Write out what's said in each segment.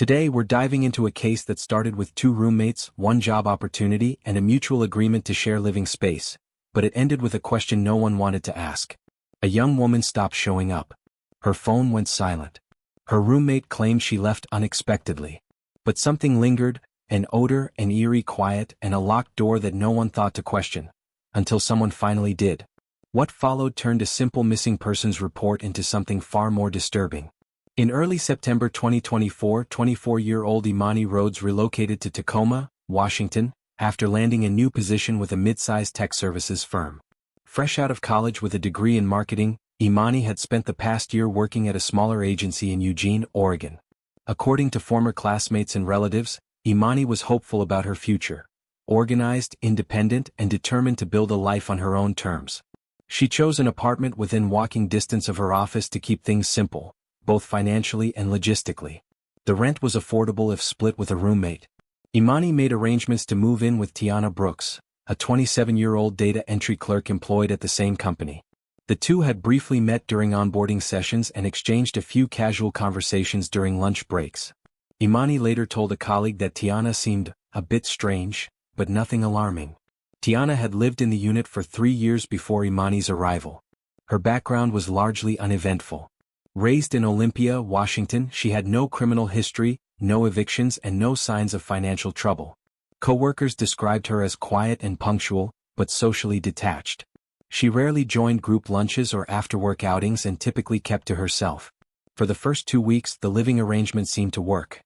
Today we're diving into a case that started with two roommates, one job opportunity, and a mutual agreement to share living space, but it ended with a question no one wanted to ask. A young woman stopped showing up. Her phone went silent. Her roommate claimed she left unexpectedly. But something lingered, an odor, an eerie quiet, and a locked door that no one thought to question. Until someone finally did. What followed turned a simple missing persons report into something far more disturbing. In early September 2024, 24-year-old Imani Rhodes relocated to Tacoma, Washington, after landing a new position with a mid-sized tech services firm. Fresh out of college with a degree in marketing, Imani had spent the past year working at a smaller agency in Eugene, Oregon. According to former classmates and relatives, Imani was hopeful about her future. Organized, independent, and determined to build a life on her own terms. She chose an apartment within walking distance of her office to keep things simple, both financially and logistically. The rent was affordable if split with a roommate. Imani made arrangements to move in with Tiana Brooks, a 27-year-old data entry clerk employed at the same company. The two had briefly met during onboarding sessions and exchanged a few casual conversations during lunch breaks. Imani later told a colleague that Tiana seemed a bit strange, but nothing alarming. Tiana had lived in the unit for 3 years before Imani's arrival. Her background was largely uneventful. Raised in Olympia, Washington, she had no criminal history, no evictions, and no signs of financial trouble. Coworkers described her as quiet and punctual, but socially detached. She rarely joined group lunches or after-work outings and typically kept to herself. For the first 2 weeks, the living arrangement seemed to work.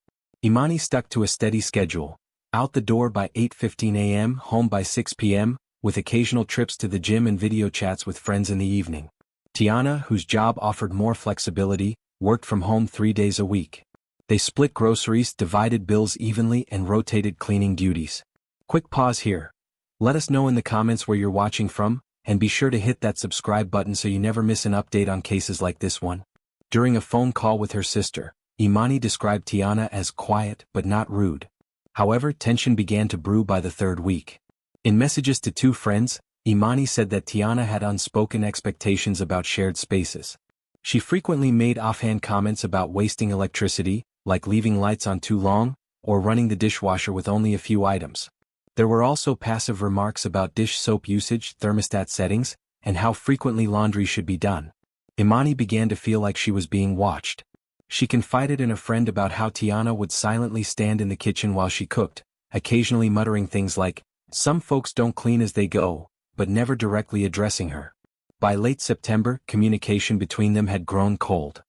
Imani stuck to a steady schedule. Out the door by 8:15 a.m., home by 6 p.m., with occasional trips to the gym and video chats with friends in the evening. Tiana, whose job offered more flexibility, worked from home 3 days a week. They split groceries, divided bills evenly, and rotated cleaning duties. Quick pause here. Let us know in the comments where you're watching from, and be sure to hit that subscribe button so you never miss an update on cases like this one. During a phone call with her sister, Imani described Tiana as quiet but not rude. However, tension began to brew by the 3rd week. In messages to two friends, Imani said that Tiana had unspoken expectations about shared spaces. She frequently made offhand comments about wasting electricity, like leaving lights on too long, or running the dishwasher with only a few items. There were also passive remarks about dish soap usage, thermostat settings, and how frequently laundry should be done. Imani began to feel like she was being watched. She confided in a friend about how Tiana would silently stand in the kitchen while she cooked, occasionally muttering things like, "Some folks don't clean as they go," but never directly addressing her. By late September, communication between them had grown cold.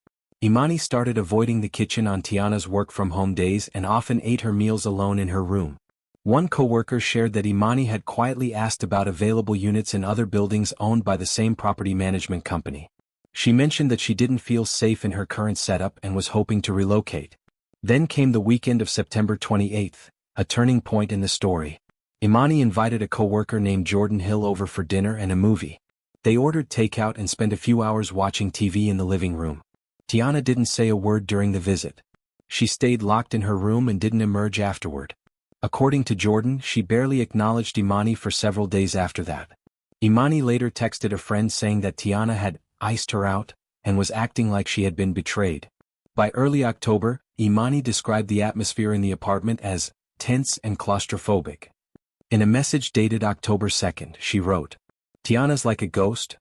Imani started avoiding the kitchen on Tiana's work-from-home days and often ate her meals alone in her room. One coworker shared that Imani had quietly asked about available units in other buildings owned by the same property management company. She mentioned that she didn't feel safe in her current setup and was hoping to relocate. Then came the weekend of September 28th, a turning point in the story. Imani invited a coworker named Jordan Hill over for dinner and a movie. They ordered takeout and spent a few hours watching TV in the living room. Tiana didn't say a word during the visit. She stayed locked in her room and didn't emerge afterward. According to Jordan, she barely acknowledged Imani for several days after that. Imani later texted a friend saying that Tiana had iced her out and was acting like she had been betrayed. By early October, Imani described the atmosphere in the apartment as tense and claustrophobic. In a message dated October 2nd, she wrote, "Tiana's like a ghost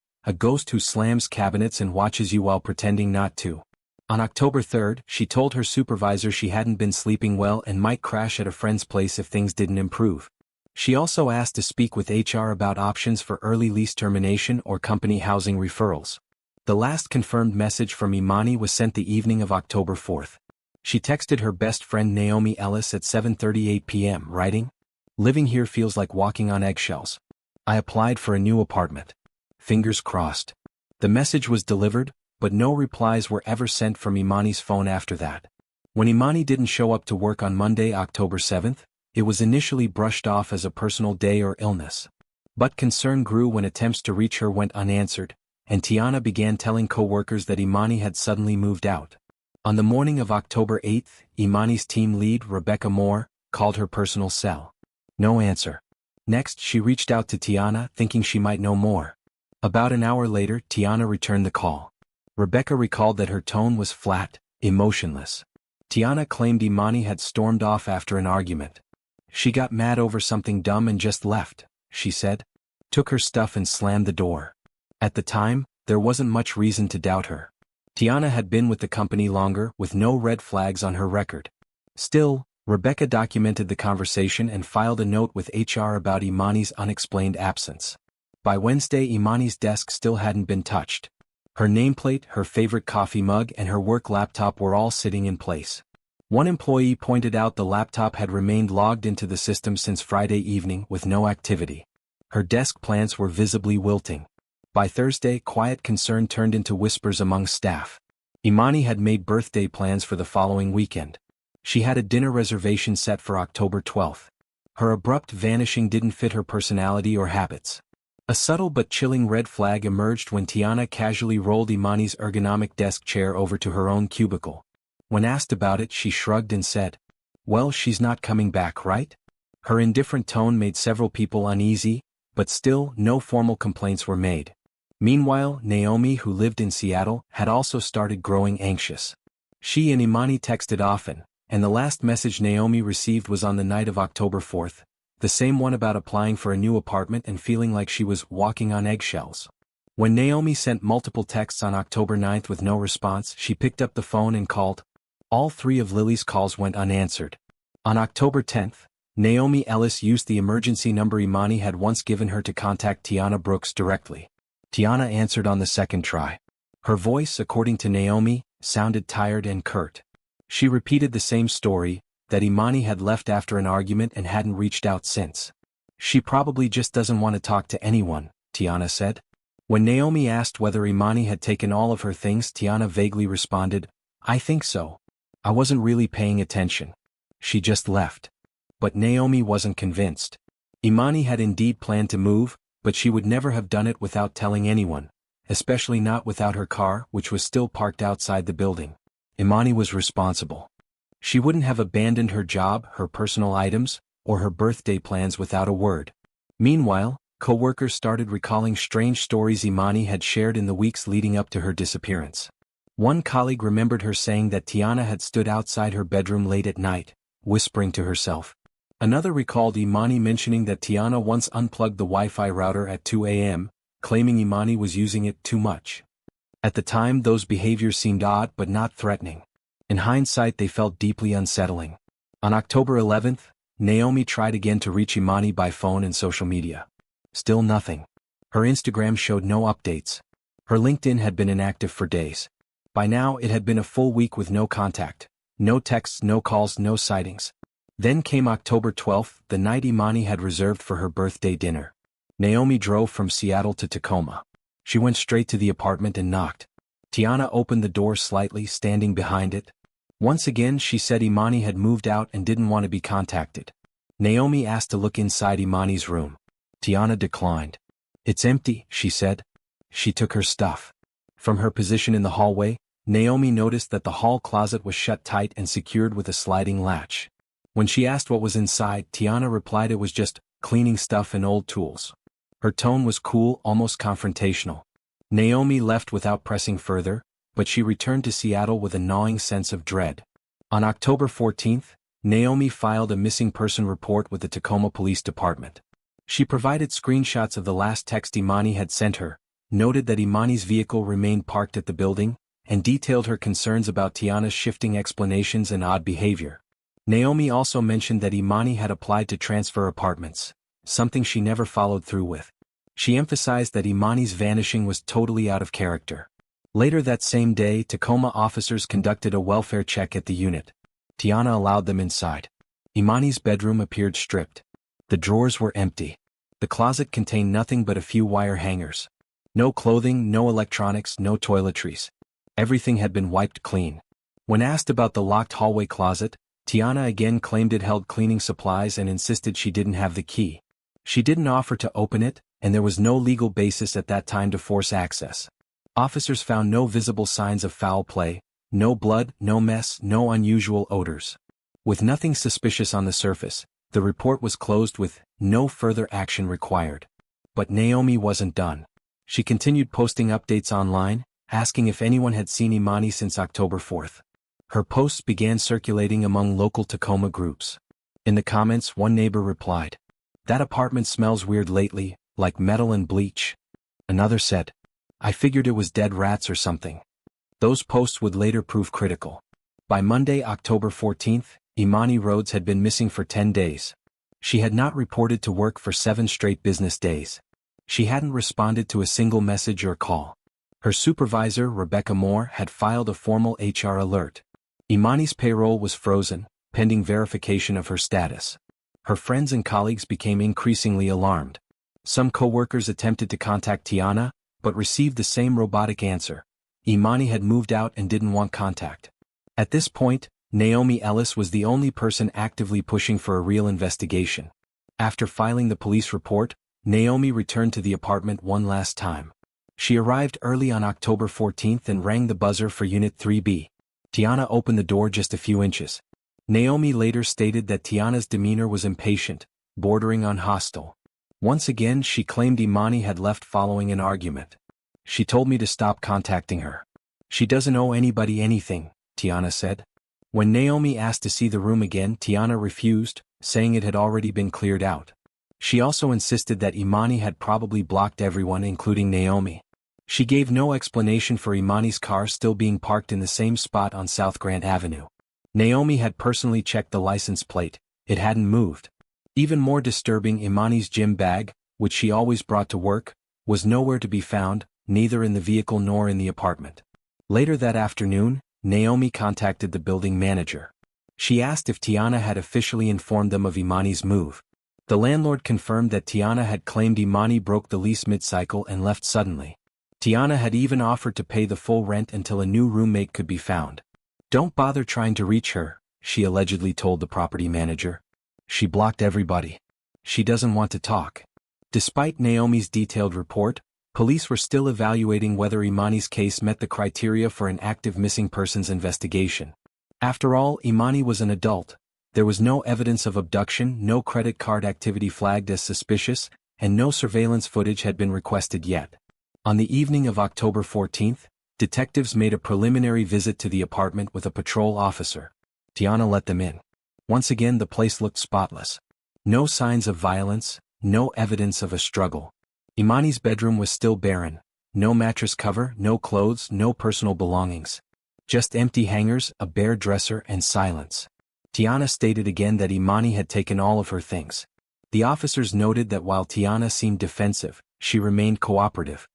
who slams cabinets and watches you while pretending not to." On October 3rd, she told her supervisor she hadn't been sleeping well and might crash at a friend's place if things didn't improve. She also asked to speak with HR about options for early lease termination or company housing referrals. The last confirmed message from Imani was sent the evening of October 4th. She texted her best friend Naomi Ellis at 7:38 p.m., writing, "Living here feels like walking on eggshells. I applied for a new apartment. Fingers crossed." The message was delivered, but no replies were ever sent from Imani's phone after that. When Imani didn't show up to work on Monday, October 7th, it was initially brushed off as a personal day or illness. But concern grew when attempts to reach her went unanswered, and Tiana began telling coworkers that Imani had suddenly moved out. On the morning of October 8th, Imani's team lead, Rebecca Moore, called her personal cell. No answer. Next, she reached out to Tiana, thinking she might know more. About an hour later, Tiana returned the call. Rebecca recalled that her tone was flat, emotionless. Tiana claimed Imani had stormed off after an argument. She got mad over something dumb and just left, she said. Took her stuff and slammed the door. At the time, there wasn't much reason to doubt her. Tiana had been with the company longer with no red flags on her record. Still, Rebecca documented the conversation and filed a note with HR about Imani's unexplained absence. By Wednesday, Imani's desk still hadn't been touched. Her nameplate, her favorite coffee mug, and her work laptop were all sitting in place. One employee pointed out the laptop had remained logged into the system since Friday evening with no activity. Her desk plants were visibly wilting. By Thursday, quiet concern turned into whispers among staff. Imani had made birthday plans for the following weekend. She had a dinner reservation set for October 12th. Her abrupt vanishing didn't fit her personality or habits. A subtle but chilling red flag emerged when Tiana casually rolled Imani's ergonomic desk chair over to her own cubicle. When asked about it, she shrugged and said, "Well, she's not coming back, right?" Her indifferent tone made several people uneasy, but still, no formal complaints were made. Meanwhile, Naomi, who lived in Seattle, had also started growing anxious. She and Imani texted often, and the last message Naomi received was on the night of October 4th, the same one about applying for a new apartment and feeling like she was walking on eggshells. When Naomi sent multiple texts on October 9th with no response, she picked up the phone and called. All 3 of Lily's calls went unanswered. On October 10th, Naomi Ellis used the emergency number Imani had once given her to contact Tiana Brooks directly. Tiana answered on the second try. Her voice, according to Naomi, sounded tired and curt. She repeated the same story, that Imani had left after an argument and hadn't reached out since. "She probably just doesn't want to talk to anyone," Tiana said. When Naomi asked whether Imani had taken all of her things, Tiana vaguely responded, "I think so. I wasn't really paying attention. She just left." But Naomi wasn't convinced. Imani had indeed planned to move, but she would never have done it without telling anyone, especially not without her car, which was still parked outside the building. Imani was responsible. She wouldn't have abandoned her job, her personal items, or her birthday plans without a word. Meanwhile, coworkers started recalling strange stories Imani had shared in the weeks leading up to her disappearance. One colleague remembered her saying that Tiana had stood outside her bedroom late at night, whispering to herself. Another recalled Imani mentioning that Tiana once unplugged the Wi-Fi router at 2 a.m., claiming Imani was using it too much. At the time, those behaviors seemed odd but not threatening. In hindsight, they felt deeply unsettling. On October 11th, Naomi tried again to reach Imani by phone and social media. Still nothing. Her Instagram showed no updates. Her LinkedIn had been inactive for days. By now, it had been a full week with no contact. No texts, no calls, no sightings. Then came October 12th, the night Imani had reserved for her birthday dinner. Naomi drove from Seattle to Tacoma. She went straight to the apartment and knocked. Tiana opened the door slightly, standing behind it. Once again, she said Imani had moved out and didn't want to be contacted. Naomi asked to look inside Imani's room. Tiana declined. "It's empty," she said. She took her stuff. From her position in the hallway, Naomi noticed that the hall closet was shut tight and secured with a sliding latch. When she asked what was inside, Tiana replied it was just cleaning stuff and old tools. Her tone was cool, almost confrontational. Naomi left without pressing further, but she returned to Seattle with a gnawing sense of dread. On October 14th, Naomi filed a missing person report with the Tacoma Police Department. She provided screenshots of the last text Imani had sent her, noted that Imani's vehicle remained parked at the building, and detailed her concerns about Tiana's shifting explanations and odd behavior. Naomi also mentioned that Imani had applied to transfer apartments, something she never followed through with. She emphasized that Imani's vanishing was totally out of character. Later that same day, Tacoma officers conducted a welfare check at the unit. Tiana allowed them inside. Imani's bedroom appeared stripped. The drawers were empty. The closet contained nothing but a few wire hangers. No clothing, no electronics, no toiletries. Everything had been wiped clean. When asked about the locked hallway closet, Tiana again claimed it held cleaning supplies and insisted she didn't have the key. She didn't offer to open it, and there was no legal basis at that time to force access. Officers found no visible signs of foul play, no blood, no mess, no unusual odors. With nothing suspicious on the surface, the report was closed with no further action required. But Naomi wasn't done. She continued posting updates online, asking if anyone had seen Imani since October 4th. Her posts began circulating among local Tacoma groups. In the comments, one neighbor replied, "That apartment smells weird lately, like metal and bleach." Another said, "I figured it was dead rats or something." Those posts would later prove critical. By Monday, October 14th, Imani Rhodes had been missing for 10 days. She had not reported to work for 7 straight business days. She hadn't responded to a single message or call. Her supervisor, Rebecca Moore, had filed a formal HR alert. Imani's payroll was frozen, pending verification of her status. Her friends and colleagues became increasingly alarmed. Some coworkers attempted to contact Tiana, but received the same robotic answer. Imani had moved out and didn't want contact. At this point, Naomi Ellis was the only person actively pushing for a real investigation. After filing the police report, Naomi returned to the apartment one last time. She arrived early on October 14th and rang the buzzer for Unit 3B. Tiana opened the door just a few inches. Naomi later stated that Tiana's demeanor was impatient, bordering on hostile. Once again, she claimed Imani had left following an argument. "She told me to stop contacting her. She doesn't owe anybody anything," Tiana said. When Naomi asked to see the room again, Tiana refused, saying it had already been cleared out. She also insisted that Imani had probably blocked everyone, including Naomi. She gave no explanation for Imani's car still being parked in the same spot on South Grant Avenue. Naomi had personally checked the license plate. It hadn't moved. Even more disturbing, Imani's gym bag, which she always brought to work, was nowhere to be found, neither in the vehicle nor in the apartment. Later that afternoon, Naomi contacted the building manager. She asked if Tiana had officially informed them of Imani's move. The landlord confirmed that Tiana had claimed Imani broke the lease mid-cycle and left suddenly. Tiana had even offered to pay the full rent until a new roommate could be found. "Don't bother trying to reach her," she allegedly told the property manager. "She blocked everybody. She doesn't want to talk." Despite Naomi's detailed report, police were still evaluating whether Imani's case met the criteria for an active missing persons investigation. After all, Imani was an adult. There was no evidence of abduction, no credit card activity flagged as suspicious, and no surveillance footage had been requested yet. On the evening of October 14th, detectives made a preliminary visit to the apartment with a patrol officer. Tiana let them in. Once again, the place looked spotless. No signs of violence, no evidence of a struggle. Imani's bedroom was still barren. No mattress cover, no clothes, no personal belongings. Just empty hangers, a bare dresser, and silence. Tiana stated again that Imani had taken all of her things. The officers noted that while Tiana seemed defensive, she remained cooperative.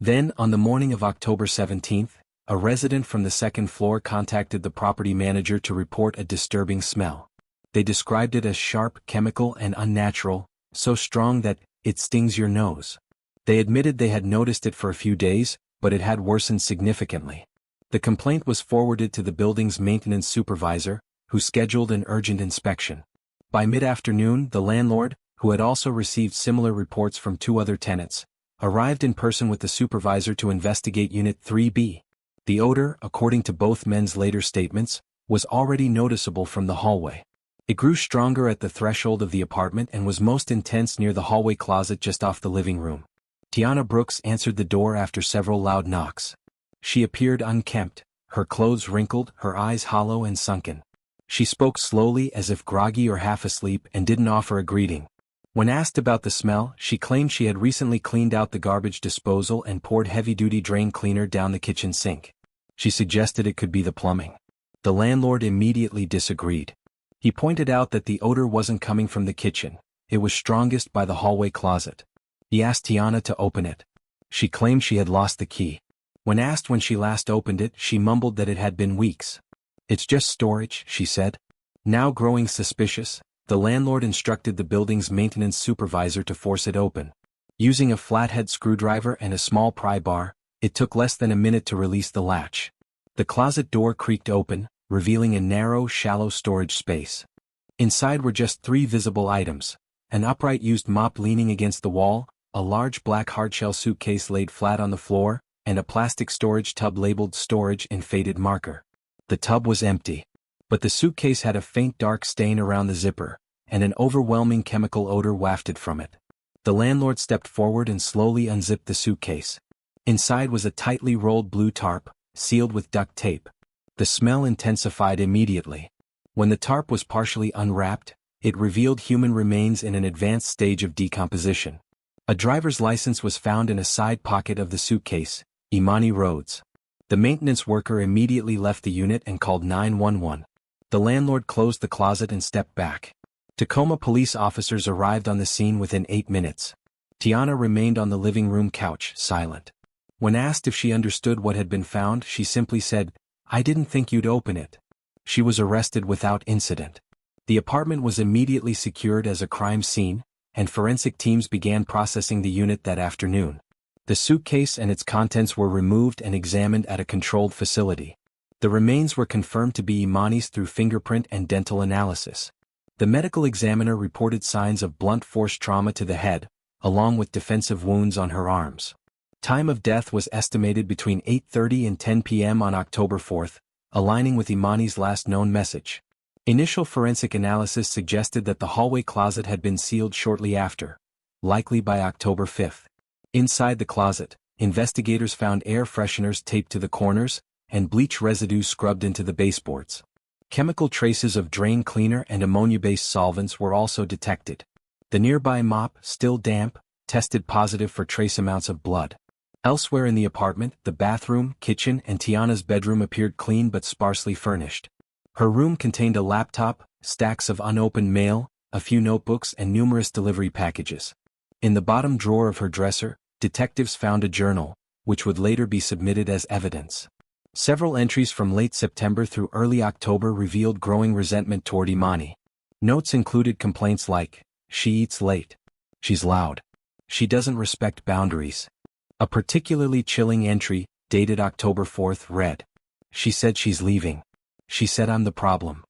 Then, on the morning of October 17th, a resident from the second floor contacted the property manager to report a disturbing smell. They described it as sharp, chemical, and unnatural, so strong that it stings your nose. They admitted they had noticed it for a few days, but it had worsened significantly. The complaint was forwarded to the building's maintenance supervisor, who scheduled an urgent inspection. By mid-afternoon, the landlord, who had also received similar reports from 2 other tenants, arrived in person with the supervisor to investigate Unit 3B. The odor, according to both men's later statements, was already noticeable from the hallway. It grew stronger at the threshold of the apartment and was most intense near the hallway closet just off the living room. Tiana Brooks answered the door after several loud knocks. She appeared unkempt, her clothes wrinkled, her eyes hollow and sunken. She spoke slowly as if groggy or half asleep and didn't offer a greeting. When asked about the smell, she claimed she had recently cleaned out the garbage disposal and poured heavy-duty drain cleaner down the kitchen sink. She suggested it could be the plumbing. The landlord immediately disagreed. He pointed out that the odor wasn't coming from the kitchen, it was strongest by the hallway closet. He asked Tiana to open it. She claimed she had lost the key. When asked when she last opened it, she mumbled that it had been weeks. "It's just storage," she said. Now growing suspicious, the landlord instructed the building's maintenance supervisor to force it open. Using a flathead screwdriver and a small pry bar, it took less than a minute to release the latch. The closet door creaked open, revealing a narrow, shallow storage space. Inside were just 3 visible items: an upright used mop leaning against the wall, a large black hardshell suitcase laid flat on the floor, and a plastic storage tub labeled storage in faded marker. The tub was empty, but the suitcase had a faint dark stain around the zipper, and an overwhelming chemical odor wafted from it. The landlord stepped forward and slowly unzipped the suitcase. Inside was a tightly rolled blue tarp, sealed with duct tape. The smell intensified immediately. When the tarp was partially unwrapped, it revealed human remains in an advanced stage of decomposition. A driver's license was found in a side pocket of the suitcase. Imani Rhodes. The maintenance worker immediately left the unit and called 911. The landlord closed the closet and stepped back. Tacoma police officers arrived on the scene within 8 minutes. Tiana remained on the living room couch, silent. When asked if she understood what had been found, she simply said, "I didn't think you'd open it." She was arrested without incident. The apartment was immediately secured as a crime scene, and forensic teams began processing the unit that afternoon. The suitcase and its contents were removed and examined at a controlled facility. The remains were confirmed to be Imani's through fingerprint and dental analysis. The medical examiner reported signs of blunt force trauma to the head, along with defensive wounds on her arms. Time of death was estimated between 8:30 and 10 p.m. on October 4th, aligning with Imani's last known message. Initial forensic analysis suggested that the hallway closet had been sealed shortly after, likely by October 5th. Inside the closet, investigators found air fresheners taped to the corners, and bleach residue scrubbed into the baseboards. Chemical traces of drain cleaner and ammonia-based solvents were also detected. The nearby mop, still damp, tested positive for trace amounts of blood. Elsewhere in the apartment, the bathroom, kitchen, and Tiana's bedroom appeared clean but sparsely furnished. Her room contained a laptop, stacks of unopened mail, a few notebooks, and numerous delivery packages. In the bottom drawer of her dresser, detectives found a journal, which would later be submitted as evidence. Several entries from late September through early October revealed growing resentment toward Imani. Notes included complaints like, "She eats late. She's loud. She doesn't respect boundaries." A particularly chilling entry, dated October 4th, read, "She said she's leaving. She said I'm the problem."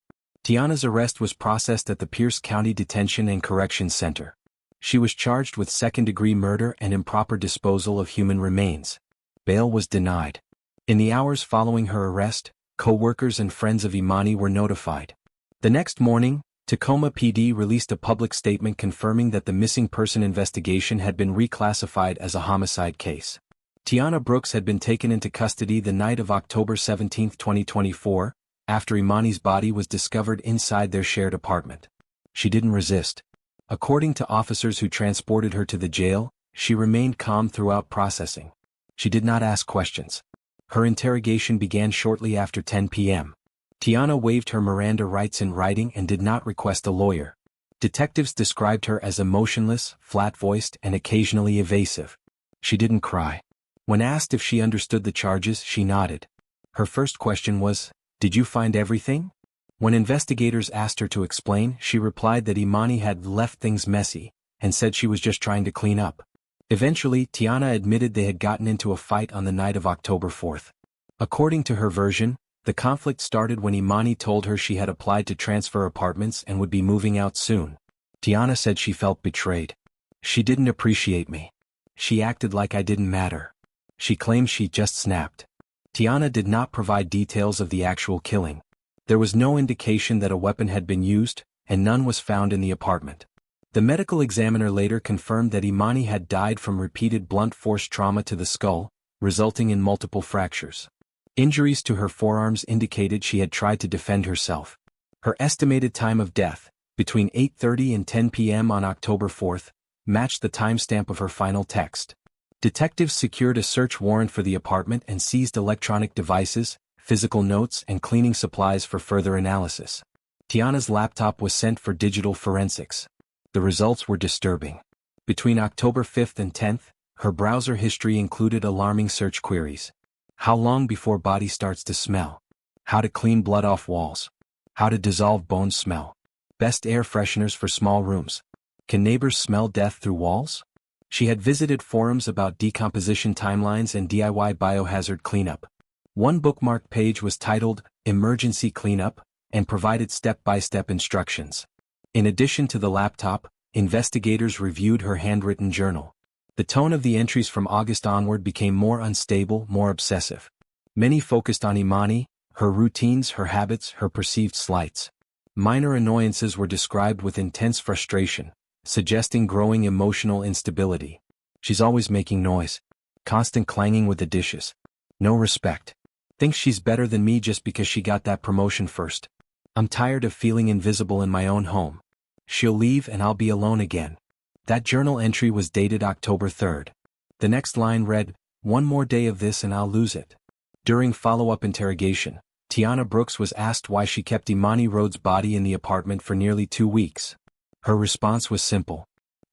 Tiana's arrest was processed at the Pierce County Detention and Corrections Center. She was charged with second-degree murder and improper disposal of human remains. Bail was denied. In the hours following her arrest, coworkers and friends of Imani were notified. The next morning, Tacoma PD released a public statement confirming that the missing person investigation had been reclassified as a homicide case. Tiana Brooks had been taken into custody the night of October 17, 2024, after Imani's body was discovered inside their shared apartment. She didn't resist. According to officers who transported her to the jail, she remained calm throughout processing. She did not ask questions. Her interrogation began shortly after 10 p.m. Tiana waived her Miranda rights in writing and did not request a lawyer. Detectives described her as emotionless, flat-voiced, and occasionally evasive. She didn't cry. When asked if she understood the charges, she nodded. Her first question was, "Did you find everything?" When investigators asked her to explain, she replied that Imani had left things messy, and said she was just trying to clean up. Eventually, Tiana admitted they had gotten into a fight on the night of October 4th. According to her version, the conflict started when Imani told her she had applied to transfer apartments and would be moving out soon. Tiana said she felt betrayed. "She didn't appreciate me. She acted like I didn't matter." She claimed she just snapped. Tiana did not provide details of the actual killing. There was no indication that a weapon had been used, and none was found in the apartment. The medical examiner later confirmed that Imani had died from repeated blunt force trauma to the skull, resulting in multiple fractures. Injuries to her forearms indicated she had tried to defend herself. Her estimated time of death, between 8:30 and 10 p.m. on October 4th, matched the timestamp of her final text. Detectives secured a search warrant for the apartment and seized electronic devices, physical notes, and cleaning supplies for further analysis. Tiana's laptop was sent for digital forensics. The results were disturbing. Between October 5th and 10th, her browser history included alarming search queries. How long before body starts to smell? How to clean blood off walls? How to dissolve bones smell? Best air fresheners for small rooms. Can neighbors smell death through walls? She had visited forums about decomposition timelines and DIY biohazard cleanup. One bookmark page was titled, "Emergency Cleanup," and provided step-by-step instructions. In addition to the laptop, investigators reviewed her handwritten journal. The tone of the entries from August onward became more unstable, more obsessive. Many focused on Imani, her routines, her habits, her perceived slights. Minor annoyances were described with intense frustration, suggesting growing emotional instability. "She's always making noise. Constant clanging with the dishes. No respect." Thinks she's better than me just because she got that promotion first. I'm tired of feeling invisible in my own home. She'll leave and I'll be alone again. That journal entry was dated October 3rd. The next line read, "One more day of this and I'll lose it." During follow-up interrogation, Tiana Brooks was asked why she kept Imani Rhodes' body in the apartment for nearly 2 weeks. Her response was simple.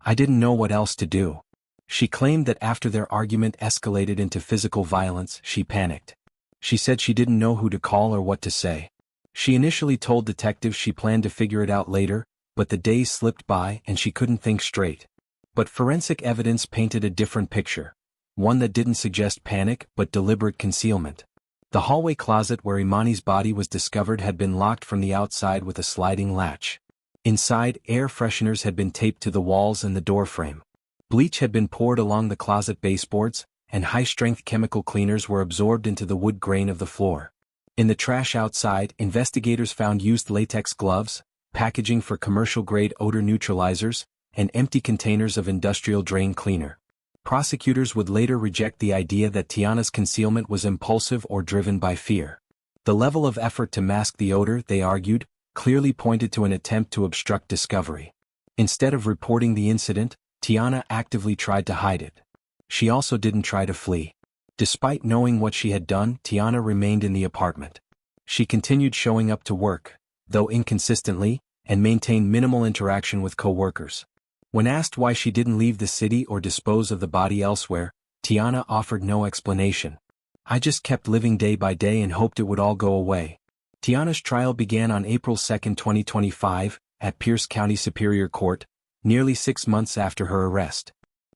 "I didn't know what else to do." She claimed that after their argument escalated into physical violence, she panicked. She said she didn't know who to call or what to say. She initially told detectives she planned to figure it out later, but the days slipped by and she couldn't think straight. But forensic evidence painted a different picture, one that didn't suggest panic but deliberate concealment. The hallway closet where Imani's body was discovered had been locked from the outside with a sliding latch. Inside, air fresheners had been taped to the walls and the doorframe. Bleach had been poured along the closet baseboards, and high-strength chemical cleaners were absorbed into the wood grain of the floor. In the trash outside, investigators found used latex gloves, packaging for commercial-grade odor neutralizers, and empty containers of industrial drain cleaner. Prosecutors would later reject the idea that Tiana's concealment was impulsive or driven by fear. The level of effort to mask the odor, they argued, clearly pointed to an attempt to obstruct discovery. Instead of reporting the incident, Tiana actively tried to hide it. She also didn't try to flee. Despite knowing what she had done, Tiana remained in the apartment. She continued showing up to work, though inconsistently, and maintained minimal interaction with coworkers. When asked why she didn't leave the city or dispose of the body elsewhere, Tiana offered no explanation. "I just kept living day by day and hoped it would all go away." Tiana's trial began on April 2, 2025, at Pierce County Superior Court, nearly 6 months after her arrest.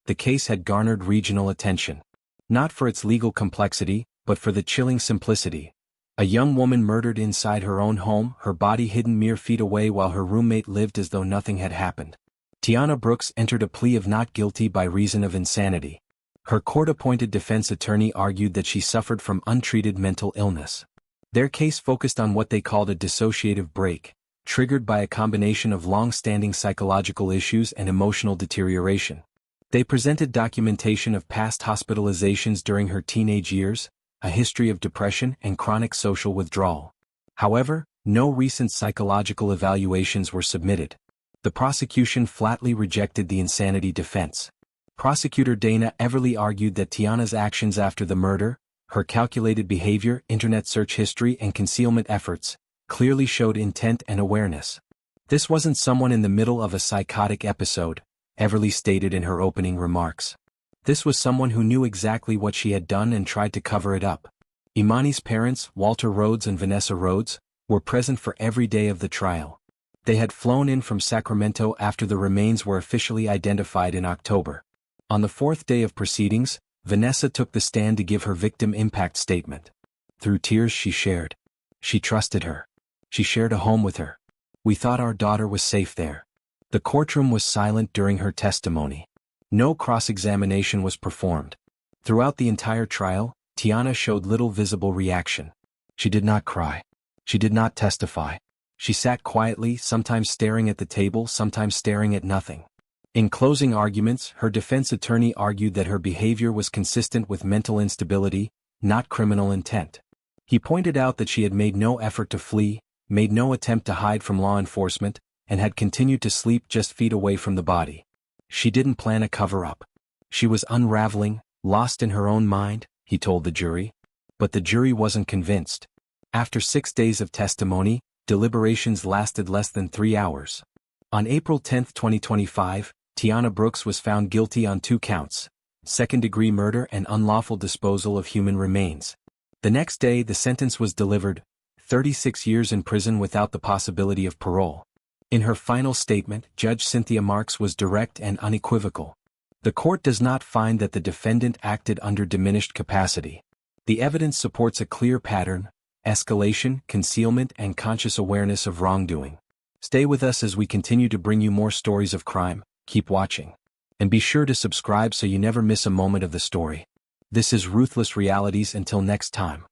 The case had garnered regional attention. Not for its legal complexity, but for the chilling simplicity. A young woman murdered inside her own home, her body hidden mere feet away while her roommate lived as though nothing had happened. Tiana Brooks entered a plea of not guilty by reason of insanity. Her court-appointed defense attorney argued that she suffered from untreated mental illness. Their case focused on what they called a dissociative break, triggered by a combination of long-standing psychological issues and emotional deterioration. They presented documentation of past hospitalizations during her teenage years, a history of depression and chronic social withdrawal. However, no recent psychological evaluations were submitted. The prosecution flatly rejected the insanity defense. Prosecutor Dana Everly argued that Tiana's actions after the murder, her calculated behavior, internet search history and concealment efforts, clearly showed intent and awareness. "This wasn't someone in the middle of a psychotic episode," Everly stated in her opening remarks. "This was someone who knew exactly what she had done and tried to cover it up." Imani's parents, Walter Rhodes and Vanessa Rhodes, were present for every day of the trial. They had flown in from Sacramento after the remains were officially identified in October. On the 4th day of proceedings, Vanessa took the stand to give her victim impact statement. Through tears she shared. She trusted her. She shared a home with her. "We thought our daughter was safe there." The courtroom was silent during her testimony. No cross-examination was performed. Throughout the entire trial, Tiana showed little visible reaction. She did not cry. She did not testify. She sat quietly, sometimes staring at the table, sometimes staring at nothing. In closing arguments, her defense attorney argued that her behavior was consistent with mental instability, not criminal intent. He pointed out that she had made no effort to flee, made no attempt to hide from law enforcement, and had continued to sleep just feet away from the body. She didn't plan a cover-up. She was unraveling, lost in her own mind, he told the jury. But the jury wasn't convinced. After 6 days of testimony, deliberations lasted less than 3 hours. On April 10, 2025, Tiana Brooks was found guilty on 2 counts: second-degree murder and unlawful disposal of human remains. The next day the sentence was delivered, 36 years in prison without the possibility of parole. In her final statement, Judge Cynthia Marks was direct and unequivocal. "The court does not find that the defendant acted under diminished capacity. The evidence supports a clear pattern: escalation, concealment, and conscious awareness of wrongdoing." Stay with us as we continue to bring you more stories of crime. Keep watching. And be sure to subscribe so you never miss a moment of the story. This is Ruthless Realities. Until next time.